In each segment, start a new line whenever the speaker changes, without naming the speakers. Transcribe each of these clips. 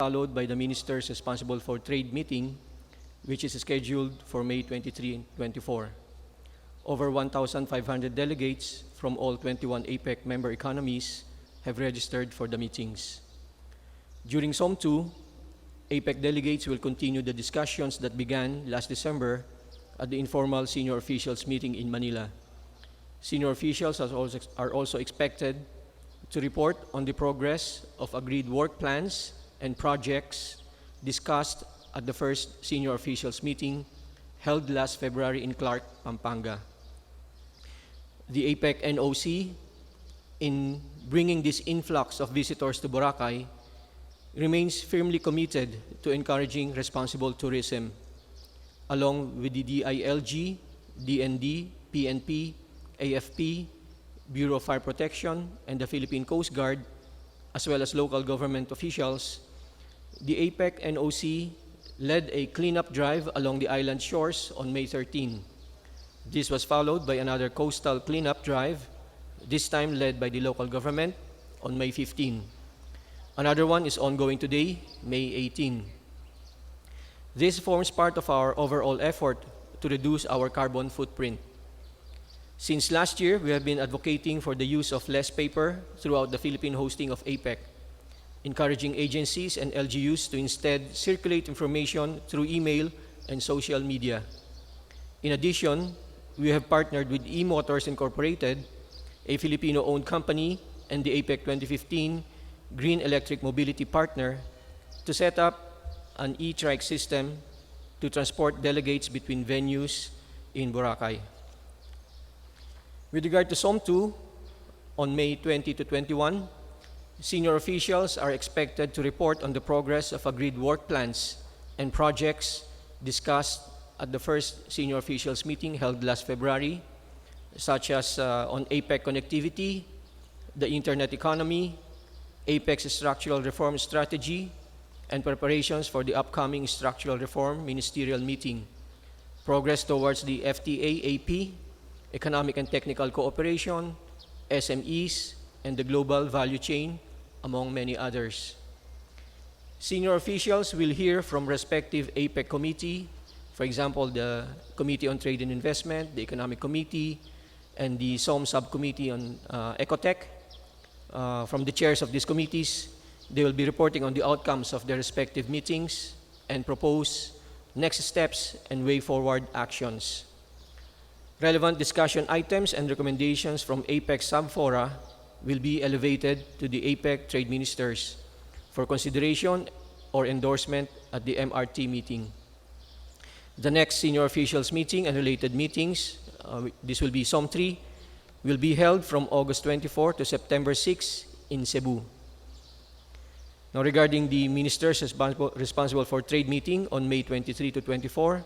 followed by the ministers responsible for trade meeting, which is scheduled for May 23 and 24. Over 1,500 delegates from all 21 APEC member economies have registered for the meetings. During SOM 2, APEC delegates will continue the discussions that began last December at the informal senior officials meeting in Manila. Senior officials are also expected to report on the progress of agreed work plans and projects discussed at the first senior officials meeting held last February in Clark, Pampanga. The APEC NOC, in bringing this influx of visitors to Boracay, remains firmly committed to encouraging responsible tourism, along with the DILG, DND, PNP, AFP, Bureau of Fire Protection, and the Philippine Coast Guard, as well as local government officials. The APEC NOC led a cleanup drive along the island shores on May 13. This was followed by another coastal cleanup drive, this time led by the local government, on May 15. Another one is ongoing today, May 18. This forms part of our overall effort to reduce our carbon footprint. Since last year, we have been advocating for the use of less paper throughout the Philippine hosting of APEC, encouraging agencies and LGUs to instead circulate information through email and social media. In addition, we have partnered with eMotors Incorporated, a Filipino-owned company, and the APEC 2015 Green Electric Mobility Partner to set up an e-trike system to transport delegates between venues in Boracay. With regard to SOM 2, on May 20 to 21, senior officials are expected to report on the progress of agreed work plans and projects discussed at the first senior officials meeting held last February, such as on APEC connectivity, the internet economy, APEC's structural reform strategy, and preparations for the upcoming structural reform ministerial meeting, progress towards the FTA-AP, economic and technical cooperation, SMEs, and the global value chain, among many others. Senior officials will hear from respective APEC committee, for example, the Committee on Trade and Investment, the Economic Committee, and the SOM Subcommittee on Ecotech. From the chairs of these committees, they will be reporting on the outcomes of their respective meetings and propose next steps and way forward actions. Relevant discussion items and recommendations from APEC subfora will be elevated to the APEC trade ministers for consideration or endorsement at the MRT meeting. The next senior officials meeting and related meetings, this will be SOM 3, will be held from August 24 to September 6 in Cebu. Now, regarding the ministers responsible for trade meeting on May 23 to 24,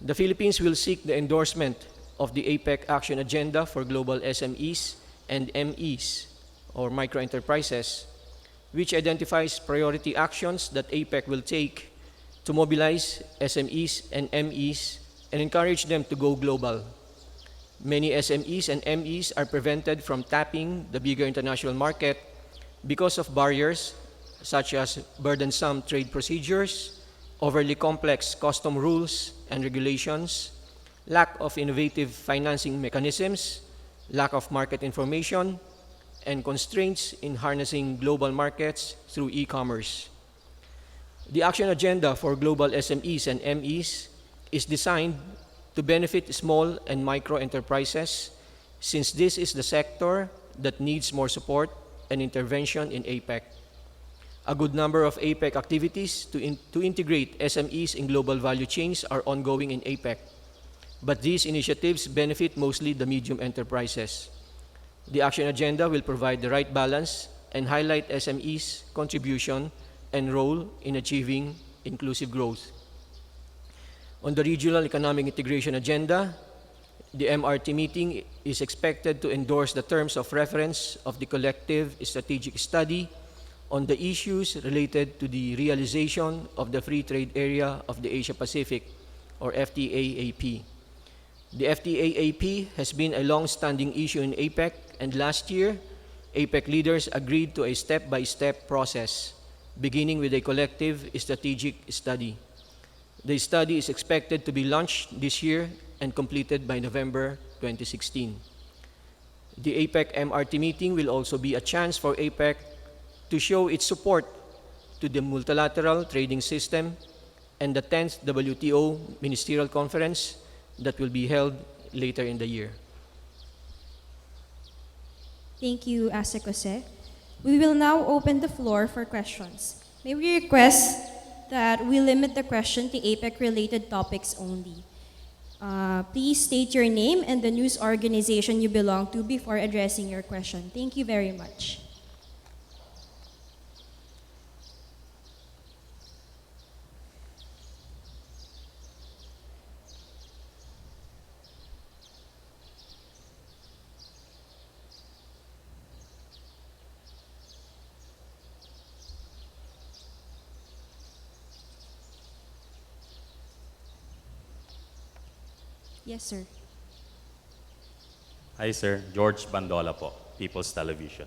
the Philippines will seek the endorsement of the APEC Action Agenda for Global SMEs and MEs, or microenterprises, which identifies priority actions that APEC will take to mobilize SMEs and MEs and encourage them to go global. Many SMEs and MEs are prevented from tapping the bigger international market because of barriers such as burdensome trade procedures, overly complex custom rules and regulations, lack of innovative financing mechanisms, lack of market information, and constraints in harnessing global markets through e-commerce. The Action Agenda for Global SMEs and MEs is designed to benefit small and micro enterprises, since this is the sector that needs more support and intervention in APEC. A good number of APEC activities to integrate SMEs in global value chains are ongoing in APEC, but these initiatives benefit mostly the medium enterprises. The Action Agenda will provide the right balance and highlight SMEs' contribution and role in achieving inclusive growth. On the Regional Economic Integration Agenda, the MRT meeting is expected to endorse the terms of reference of the collective strategic study on the issues related to the realization of the Free Trade Area of the Asia-Pacific, or FTA-AP. The FTA-AP has been a long-standing issue in APEC, and last year, APEC leaders agreed to a step-by-step process beginning with a collective strategic study. The study is expected to be launched this year and completed by November 2016. The APEC MRT meeting will also be a chance for APEC to show its support to the multilateral trading system and the 10th WTO Ministerial Conference that will be held later in the year.
Thank you, Asec. We will now open the floor for questions. May we request that we limit the question to APEC-related topics only. Please state your name and the news organization you belong to before addressing your question. Thank you very much. Yes, sir.
Hi, sir. George Bandola po, People's Television.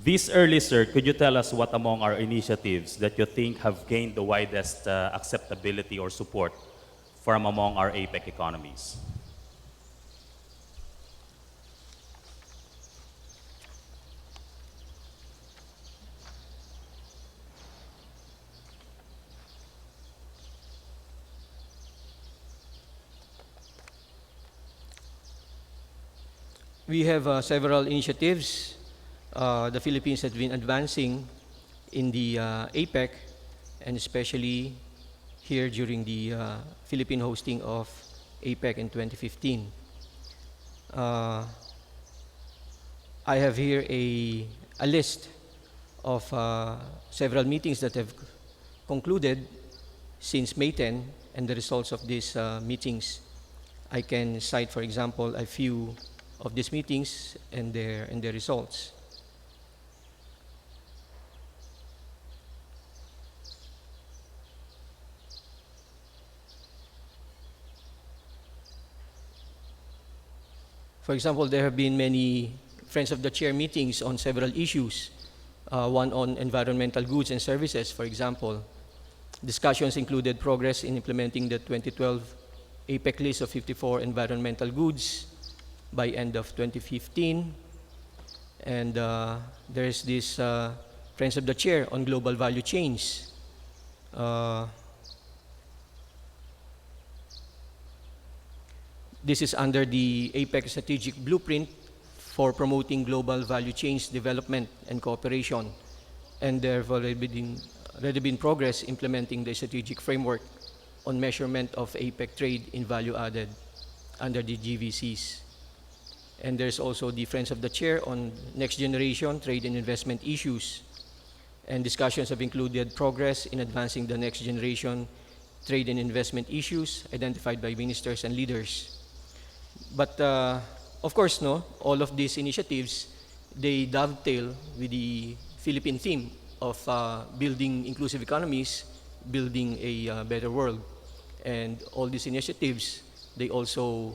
This early, sir, could you tell us what among our initiatives that you think have gained the widest acceptability or support from among our APEC economies?
We have several initiatives the Philippines has been advancing in the APEC, and especially here during the Philippine hosting of APEC in 2015. I have here a list of several meetings that have concluded since May 10 and the results of these meetings. I can cite, for example, a few of these meetings and their results. For example, there have been many Friends of the Chair meetings on several issues. One on environmental goods and services, for example. Discussions included progress in implementing the 2012 APEC list of 54 environmental goods by end of 2015. And there's this Friends of the Chair on global value chains. This is under the APEC Strategic Blueprint for promoting global value chains development and cooperation. And there have already been progress implementing the strategic framework on measurement of APEC trade in value added under the GVCs. And there's also the Friends of the Chair on next generation trade and investment issues. And discussions have included progress in advancing the next generation trade and investment issues identified by ministers and leaders. But of course, all of these initiatives, they dovetail with the Philippine theme of building inclusive economies, building a better world. And all these initiatives, they also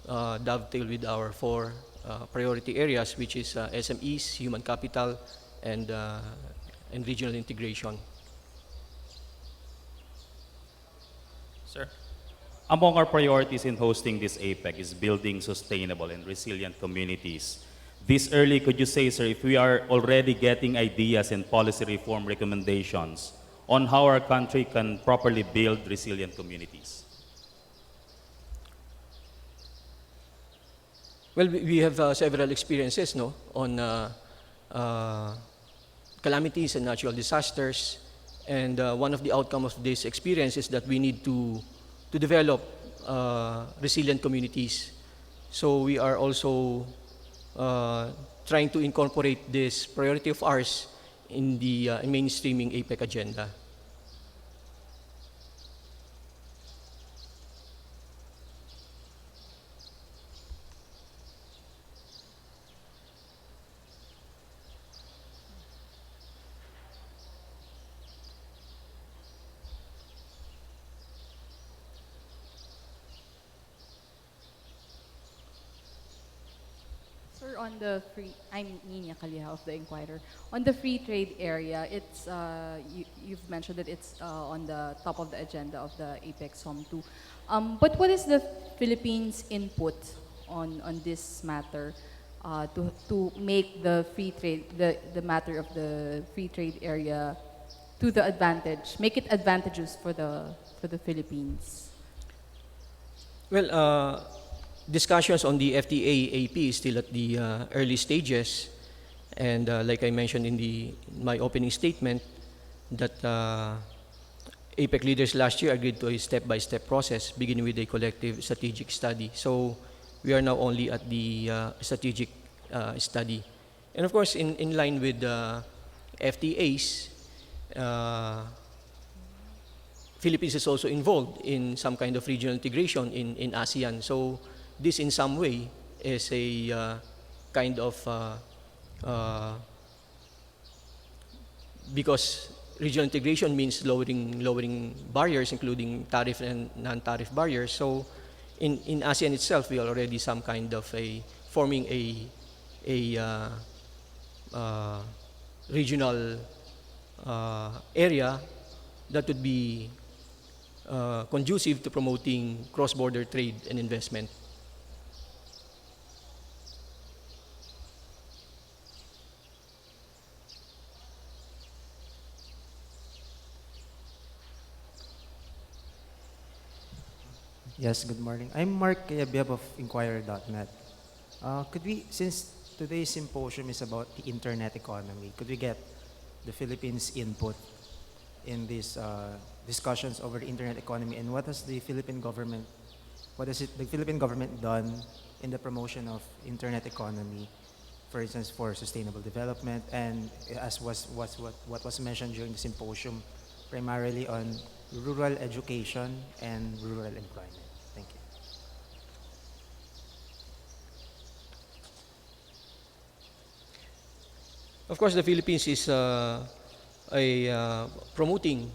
dovetail with our four priority areas, which is SMEs, human capital, and regional integration.
Sir, among our priorities in hosting this APEC is building sustainable and resilient communities. This early, could you say, sir, if we are already getting ideas and policy reform recommendations on how our country can properly build resilient communities?
Well, we have several experiences on calamities and natural disasters. And one of the outcomes of this experience is that we need to develop resilient communities. So we are also trying to incorporate this priority of ours in the mainstreaming APEC agenda.
Sir, on on the free, I'm Nina Kaliha of the Inquirer. On the free trade area, it's you've mentioned that it's on the top of the agenda of the APEC SOM 2. But what is the Philippines' input on this matter to make the free trade, the matter of the free trade area to the advantage, make it advantageous for the Philippines?
Well, discussions on the FTA-AP is still at the early stages, and like I mentioned in my opening statement, that APEC leaders last year agreed to a step-by-step process, beginning with a collective strategic study. So we are now only at the strategic study, and of course, in line with FTAs. Philippines is also involved in some kind of regional integration in ASEAN. So this in some way is a kind of, because regional integration means lowering barriers, including tariff and non-tariff barriers. So in ASEAN itself, we are already some kind of forming a regional area that would be conducive to promoting cross-border trade and investment.
Yes, good morning. I'm Mark Kayabyab of Inquirer.net. Could we, since today's symposium is about the internet economy, could we get the Philippines' input in these discussions over the internet economy, and what has the Philippine government, the Philippine government done in the promotion of internet economy, for instance, for sustainable development, and as what was mentioned during the symposium, primarily on rural education and rural employment. Thank you.
Of course, the Philippines is promoting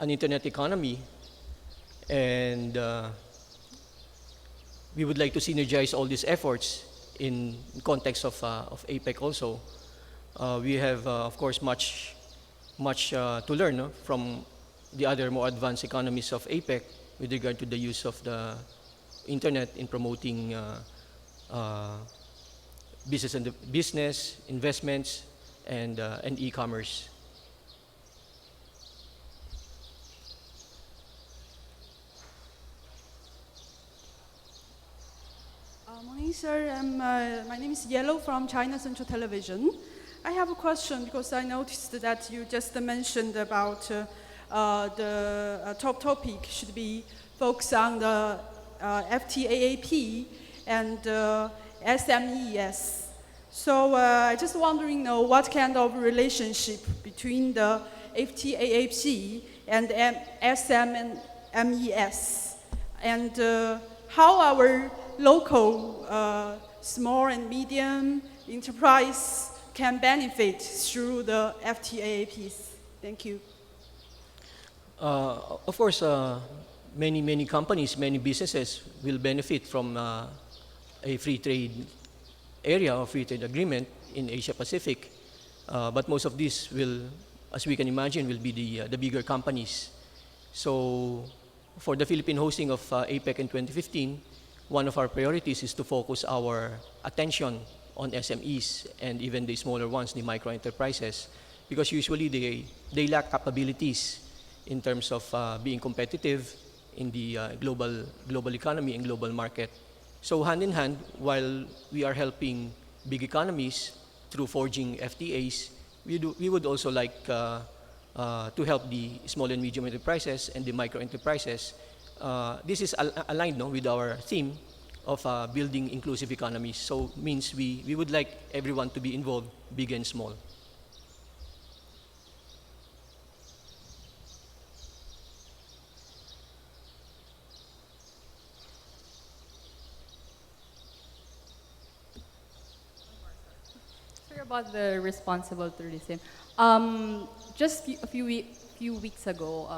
an internet economy, and we would like to synergize all these efforts in context of APEC also. We have, of course, much to learn, no, from the other more advanced economies of APEC with regard to the use of the internet in promoting business, investments, and e-commerce.
Morning, sir. My name is Yellow from China Central Television. I have a question because I noticed that you just mentioned about the top topic should be focused on the FTAAP and SMES. So I just wondering, what kind of relationship between the FTAAP and SMES, and how our local small and medium enterprise can benefit through the FTAAPs. Thank you.
Of course, many companies, many businesses will benefit from a free trade area or free trade agreement in Asia Pacific. But most of these will, as we can imagine, will be the bigger companies. So for the Philippine hosting of APEC in 2015, one of our priorities is to focus our attention on SMEs and even the smaller ones, the micro enterprises, because usually they lack capabilities in terms of being competitive in the global economy and global market. So hand in hand, while we are helping big economies through forging FTAs, we would also like to help the small and medium enterprises and the micro enterprises. This is aligned, no, with our theme of building inclusive economies. So means we would like everyone to be involved, big and small.
Sir, about the responsible tourism. Just a few weeks ago,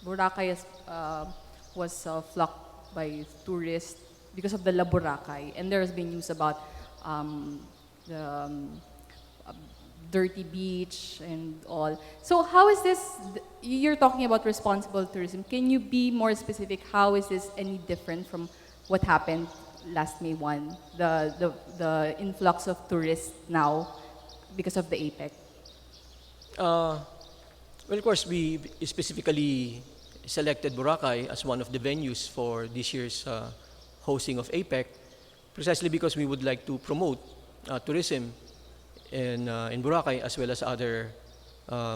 Boracay was flocked by tourists because of the La Boracay, and there has been news about the dirty beach and all. So how is this, you're talking about responsible tourism. Can you be more specific? How is this any different from what happened last May 1, the influx of tourists now because of the APEC?
Well, of course, we specifically selected Boracay as one of the venues for this year's hosting of APEC, precisely because we would like to promote tourism in Boracay as well as other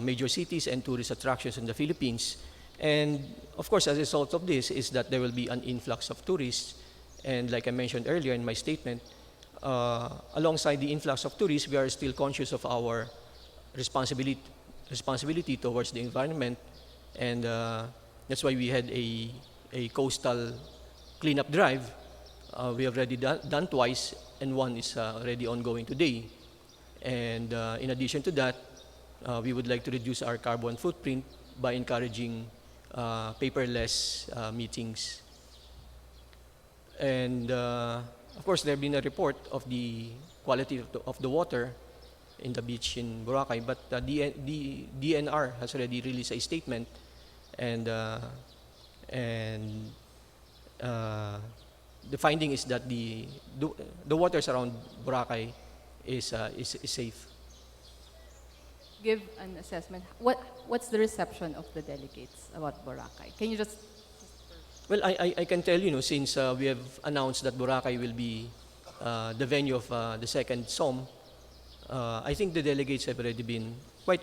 major cities and tourist attractions in the Philippines. And of course, as a result of this is that there will be an influx of tourists. And like I mentioned earlier in my statement, alongside the influx of tourists, we are still conscious of our responsibility towards the environment, and that's why we had a coastal cleanup drive. We have already done twice, and one is already ongoing today. And in addition to that, we would like to reduce our carbon footprint by encouraging paperless meetings. And of course, there have been a report of the quality of the water in the beach in Boracay, but the DNR has already released a statement, and the finding is that the waters around Boracay is safe.
Give an assessment. What's the reception of the delegates about Boracay? Can you just...
Well, I can tell you, since we have announced that Boracay will be the venue of the second SOM, I think the delegates have already been quite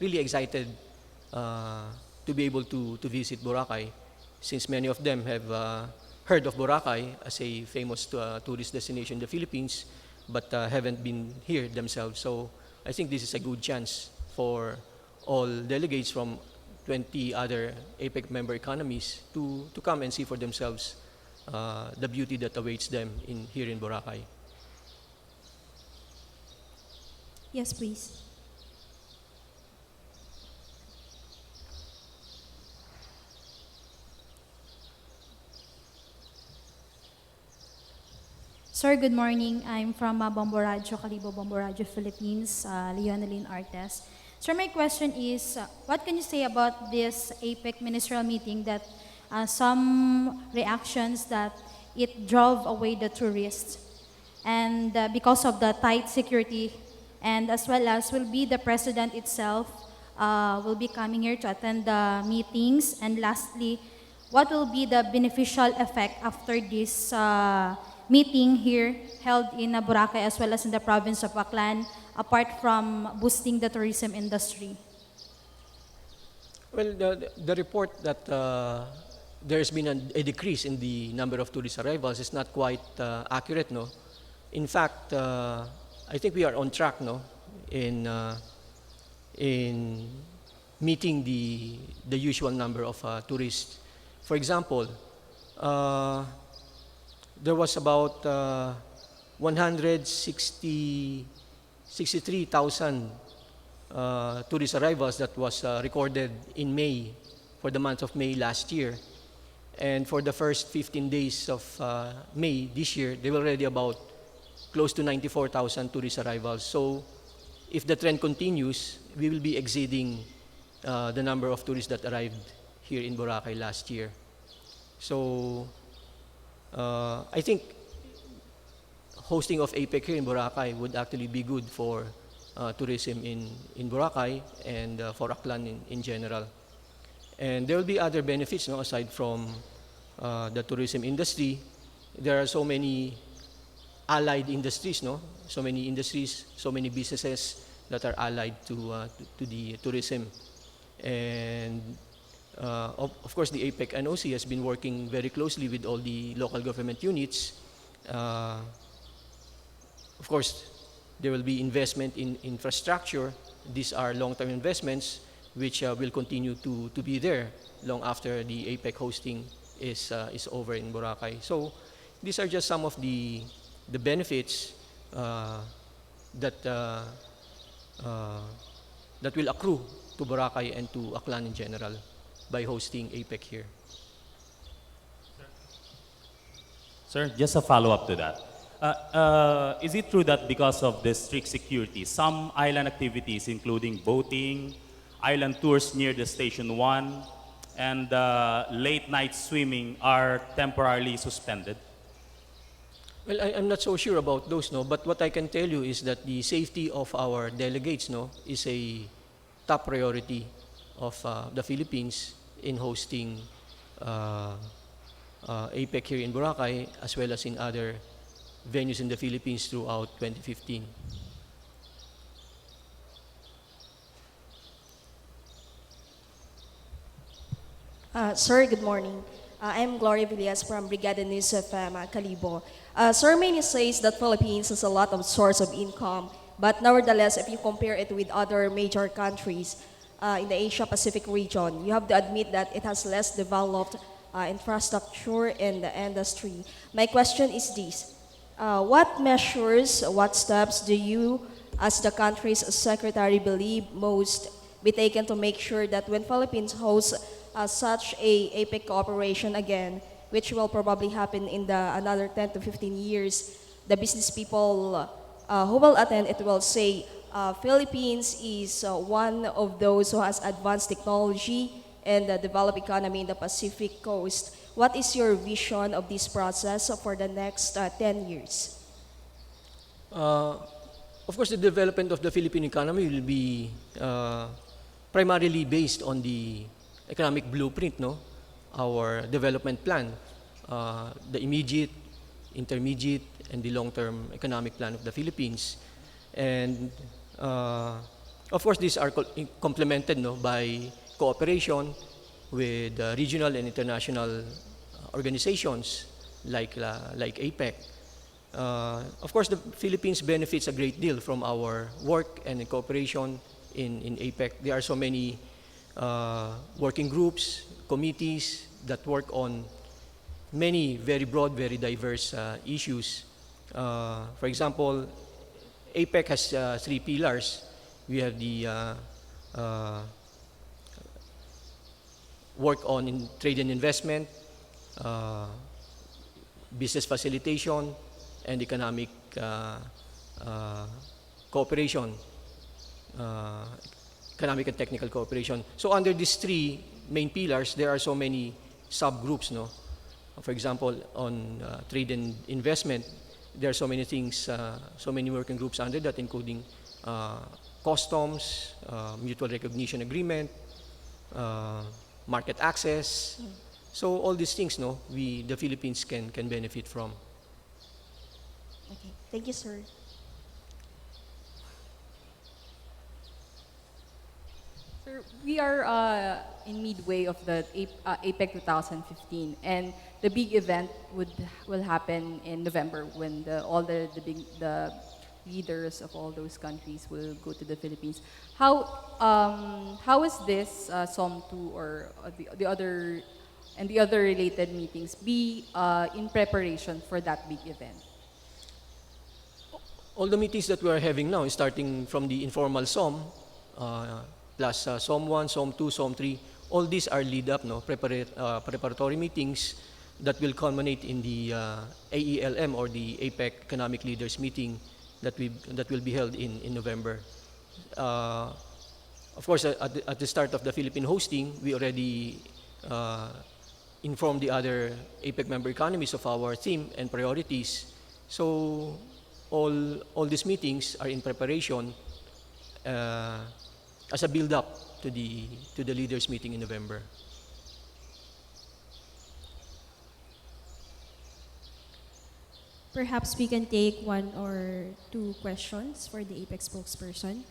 really excited to be able to visit Boracay, since many of them have heard of Boracay as a famous tourist destination in the Philippines, but haven't been here themselves. So I think this is a good chance for all delegates from 20 other APEC member economies to come and see for themselves the beauty that awaits them here in Boracay.
Yes, please. Sir, good morning. I'm from Bomboradjo, Calibo, Bomboradjo, Philippines, Leoneline Artes. Sir, my question is, what can you say about this APEC ministerial meeting that some reactions that it drove away the tourists, and because of the tight security, and as well as will be the president itself will be coming here to attend the meetings, and lastly, what will be the beneficial effect after this meeting here held in Boracay as well as in the province of Aklan, apart from boosting the tourism industry?
Well, the report that there's been a decrease in the number of tourist arrivals is not quite accurate, no? In fact, I think we are on track, no, in meeting the usual number of tourists. For example, there was about 163,000 tourist arrivals that was recorded in May, for the month of May last year. And for the first 15 days of May this year, there were already about close to 94,000 tourist arrivals. So if the trend continues, we will be exceeding the number of tourists that arrived here in Boracay last year. So I think hosting of APEC here in Boracay would actually be good for tourism in Boracay and for Aklan in general. And there will be other benefits, no, aside from the tourism industry. There are so many allied industries, no? So many industries, so many businesses that are allied to the tourism. And of course, the APEC NOC has been working very closely with all the local government units. Of course, there will be investment in infrastructure. These are long-term investments which will continue to be there long after the APEC hosting is over in Boracay. So these are just some of the benefits that will accrue to Boracay and to Aklan in general by hosting APEC here.
Sir, just a follow-up to that. Is it true that because of the strict security, some island activities, including boating, island tours near the Station 1, and late-night swimming, are temporarily suspended?
Well, I'm not so sure about those, no. But what I can tell you is that the safety of our delegates, no, is a top priority of the Philippines in hosting APEC here in Boracay, as well as in other venues in the Philippines throughout 2015.
Sir, good morning. I'm Gloria Villas from Brigada News FM, Calibo. Sir, many says that Philippines has a lot of source of income, but nevertheless, if you compare it with other major countries in the Asia-Pacific region, you have to admit that it has less developed infrastructure and the industry. My question is this: what measures, what steps do you, as the country's secretary, believe most be taken to make sure that when Philippines hosts such a APEC cooperation again, which will probably happen in another 10 to 15 years, the business people who will attend it will say Philippines is one of those who has advanced technology and the developed economy in the Pacific coast. What is your vision of this process for the next 10 years?
Of course, the development of the Philippine economy will be primarily based on the economic blueprint, no? Our development plan, the immediate, intermediate, and the long-term economic plan of the Philippines. And of course, these are complemented, no, by cooperation with regional and international organizations like APEC. Of course, the Philippines benefits a great deal from our work and cooperation in APEC. There are so many working groups, committees that work on many very broad, very diverse issues. For example, APEC has 3 pillars. We have the work on trade and investment, business facilitation, and economic cooperation, economic and technical cooperation. So under these 3 main pillars, there are so many subgroups, no? For example, on trade and investment, there are so many things, so many working groups under that, including customs, mutual recognition agreement, market access. So all these things, no, the Philippines can benefit from.
Okay, thank you, sir.
Sir, we are in midway of the APEC 2015, and the big event will happen in November when all the leaders of all those countries will go to the Philippines. How is this SOM2 or the other related meetings be in preparation for that big event?
All the meetings that we are having now, starting from the informal SOM, plus SOM 1, SOM 2, SOM 3, all these are lead up, no, preparatory meetings that will culminate in the AELM, or the APEC Economic Leaders Meeting that will be held in November. Of course, at the start of the Philippine hosting, we already informed the other APEC member economies of our theme and priorities. So all these meetings are in preparation as a build-up to the leaders meeting in November.
Perhaps we can take 1 or 2 questions for the APEC spokesperson.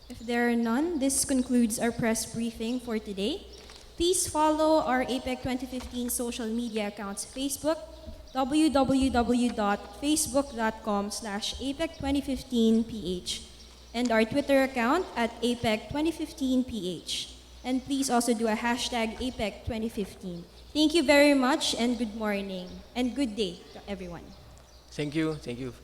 If there are none, this concludes our press briefing for today. Please follow our APEC 2015 social media accounts: Facebook, www.facebook.com/APEC2015PH, and our Twitter account at APEC2015PH. And please also do a hashtag APEC2015. Thank you very much and good morning and good day to everyone.
Thank you. Thank you.